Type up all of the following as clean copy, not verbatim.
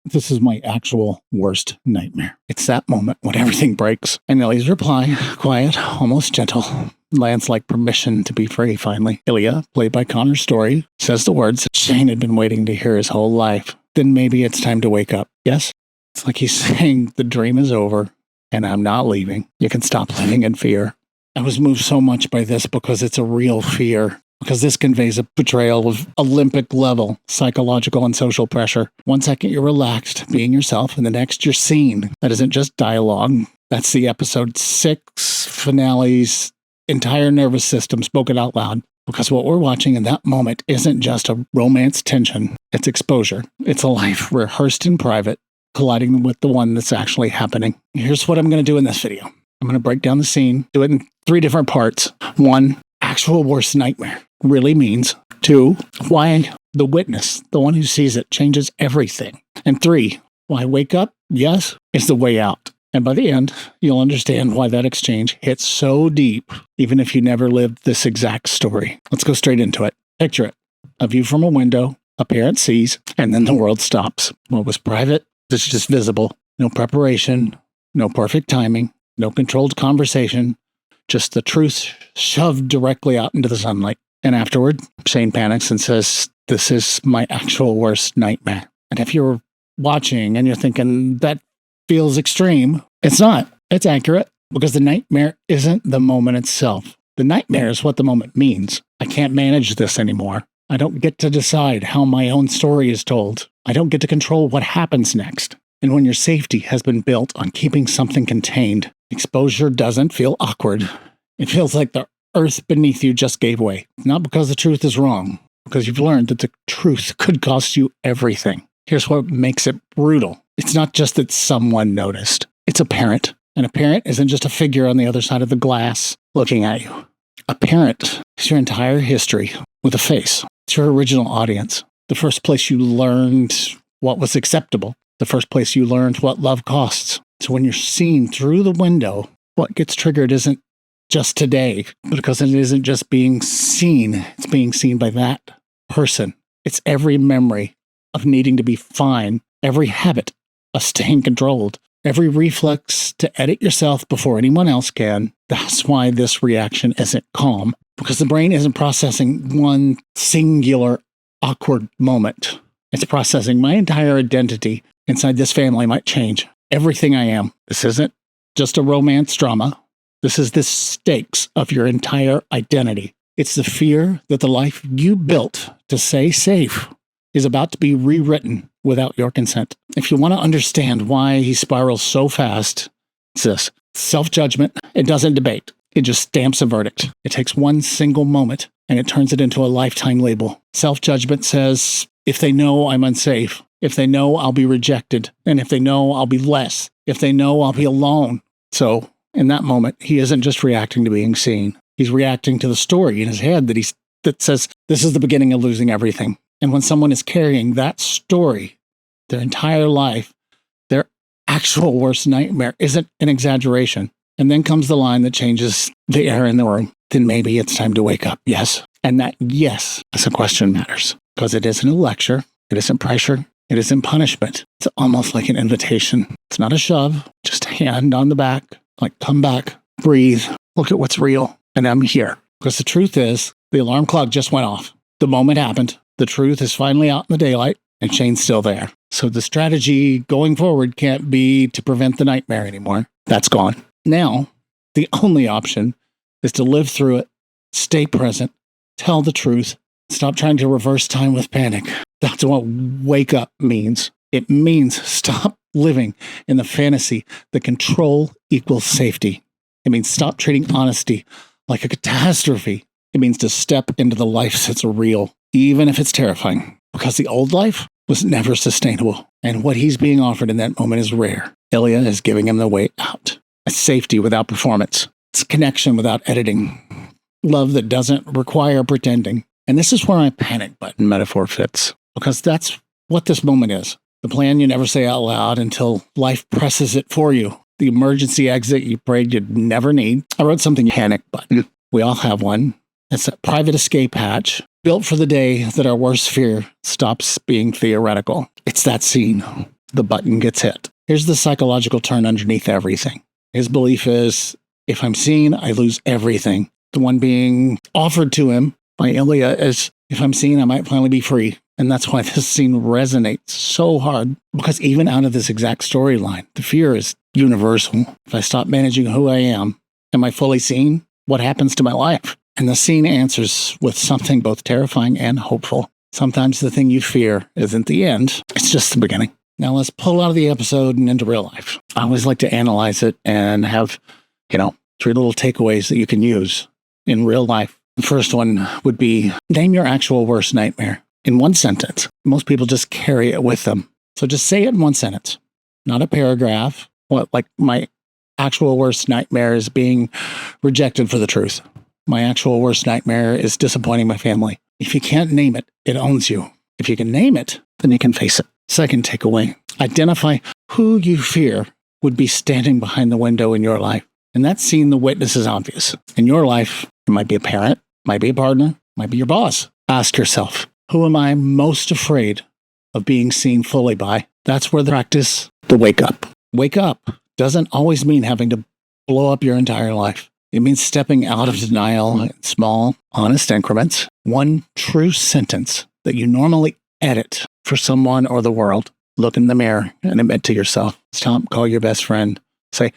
This is my actual worst nightmare. It's that moment when everything breaks. And Ilya's reply, quiet, almost gentle, lands like permission to be free finally. Ilya, played by Storrie, says the words Shane had been waiting to hear his whole life. Then maybe it's time to wake up. Yes? It's like he's saying the dream is over and I'm not leaving. You can stop living in fear. I was moved so much by this because it's a real fear. Because this conveys a portrayal of Olympic level psychological and social pressure. 1 second you're relaxed, being yourself, and the next you're seen. That isn't just dialogue. That's the episode 6 finale's entire nervous system spoken out loud. Because what we're watching in that moment isn't just a romance tension. It's exposure. It's a life rehearsed in private, colliding with the one that's actually happening. Here's what I'm going to do in this video. I'm going to break down the scene, do it in 3 different parts. 1, actual worst nightmare really means. 2, why the witness, the one who sees it, changes everything. And 3, why wake up, yes, is the way out. And by the end, you'll understand why that exchange hits so deep, even if you never lived this exact story. Let's go straight into it. Picture it. A view from a window, a parent sees, and then the world stops. What was private is just visible. No preparation, no perfect timing, no controlled conversation, just the truth shoved directly out into the sunlight. And afterward, Shane panics and says, this is my actual worst nightmare. And if you're watching and you're thinking, that feels extreme, it's not. It's accurate because the nightmare isn't the moment itself. The nightmare is what the moment means. I can't manage this anymore. I don't get to decide how my own story is told. I don't get to control what happens next. And when your safety has been built on keeping something contained, exposure doesn't feel awkward. It feels like the earth beneath you just gave way. Not because the truth is wrong, because you've learned that the truth could cost you everything. Here's what makes it brutal. It's not just that someone noticed. It's a parent. And a parent isn't just a figure on the other side of the glass looking at you. A parent is your entire history with a face. It's your original audience. The first place you learned what was acceptable. The first place you learned what love costs. So when you're seen through the window, what gets triggered isn't just today, because it isn't just being seen. It's being seen by that person. It's every memory of needing to be fine, every habit of staying controlled, every reflex to edit yourself before anyone else can. That's why this reaction isn't calm, because the brain isn't processing one singular awkward moment. It's processing my entire identity inside this family might change. Everything I am. This isn't just a romance drama. This is the stakes of your entire identity. It's the fear that the life you built to stay safe is about to be rewritten without your consent. If you want to understand why he spirals so fast, it's this. Self-judgment, it doesn't debate. It just stamps a verdict. It takes one single moment and it turns it into a lifetime label. Self-judgment says, if they know I'm unsafe, if they know I'll be rejected, and if they know I'll be less, if they know I'll be alone. So in that moment, he isn't just reacting to being seen. He's reacting to the story in his head that says, this is the beginning of losing everything. And when someone is carrying that story their entire life, their actual worst nightmare isn't an exaggeration. And then comes the line that changes the air in the room. Then maybe it's time to wake up. Yes. And that yes as a question matters, because it isn't a lecture. It isn't pressure. It isn't punishment. It's almost like an invitation. It's not a shove, just a hand on the back. Like, come back, breathe, look at what's real, and I'm here. Because the truth is, the alarm clock just went off. The moment happened. The truth is finally out in the daylight, and Shane's still there. So the strategy going forward can't be to prevent the nightmare anymore. That's gone. Now, the only option is to live through it, stay present, tell the truth, stop trying to reverse time with panic. That's what wake up means. It means stop living in the fantasy that control equals safety. It means stop treating honesty like a catastrophe. It means to step into the life that's real, even if it's terrifying, because the old life was never sustainable. And what he's being offered in that moment is rare. Ilya is giving him the way out. A safety without performance. It's connection without editing. Love that doesn't require pretending. And this is where my panic button metaphor fits, because that's what this moment is. The plan you never say out loud until life presses it for you. The emergency exit you prayed you'd never need. I wrote something panic button. We all have one. It's a private escape hatch built for the day that our worst fear stops being theoretical. It's that scene the button gets hit. Here's the psychological turn underneath everything. His belief is, if I'm seen, I lose everything. The one being offered to him by Ilya is, if I'm seen, I might finally be free. And that's why this scene resonates so hard, because even out of this exact storyline, the fear is universal. If I stop managing who I am I fully seen? What happens to my life? And the scene answers with something both terrifying and hopeful. Sometimes the thing you fear isn't the end, it's just the beginning. Now let's pull out of the episode and into real life. I always like to analyze it and have, 3 little takeaways that you can use in real life. The first one would be, name your actual worst nightmare in one sentence. Most people just carry it with them. So just say it in one sentence, not a paragraph. Like my actual worst nightmare is being rejected for the truth. My actual worst nightmare is disappointing my family. If you can't name it, it owns you. If you can name it, then you can face it. Second takeaway, identify who you fear would be standing behind the window in your life. In that scene, the witness is obvious. In your life, it might be a parent, might be a partner, might be your boss. Ask yourself, who am I most afraid of being seen fully by? That's where the practice the wake up. Wake up doesn't always mean having to blow up your entire life. It means stepping out of denial in small, honest increments. One true sentence that you normally edit for someone or the world. Look in the mirror and admit to yourself. Stop, call your best friend. Say,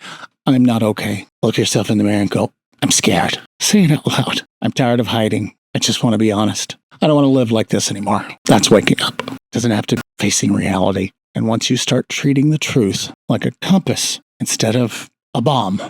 I'm not okay. Look yourself in the mirror and go, I'm scared. Say it out loud. I'm tired of hiding. I just want to be honest. I don't want to live like this anymore. That's waking up. It doesn't have to be facing reality. And once you start treating the truth like a compass instead of a bomb,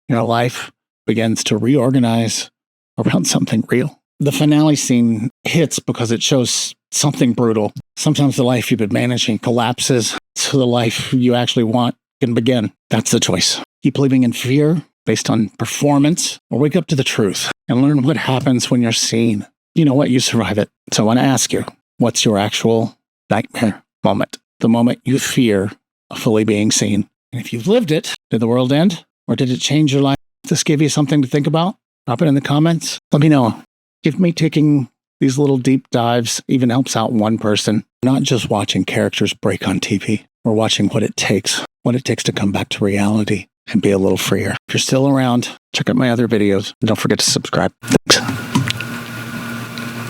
your life begins to reorganize around something real. The finale scene hits because it shows something brutal. Sometimes the life you've been managing collapses, so the life you actually want can begin. That's the choice. Keep living in fear based on performance, or wake up to the truth and learn what happens when you're seen. You know what? You survive it. So I want to ask you, what's your actual nightmare moment? The moment you fear of fully being seen. And if you've lived it, did the world end? Or did it change your life? This give you something to think about? Drop it in the comments. Let me know. If me taking these little deep dives even helps out one person, not just watching characters break on TV, or watching what it takes to come back to reality and be a little freer. If you're still around, check out my other videos. And don't forget to subscribe. Thanks.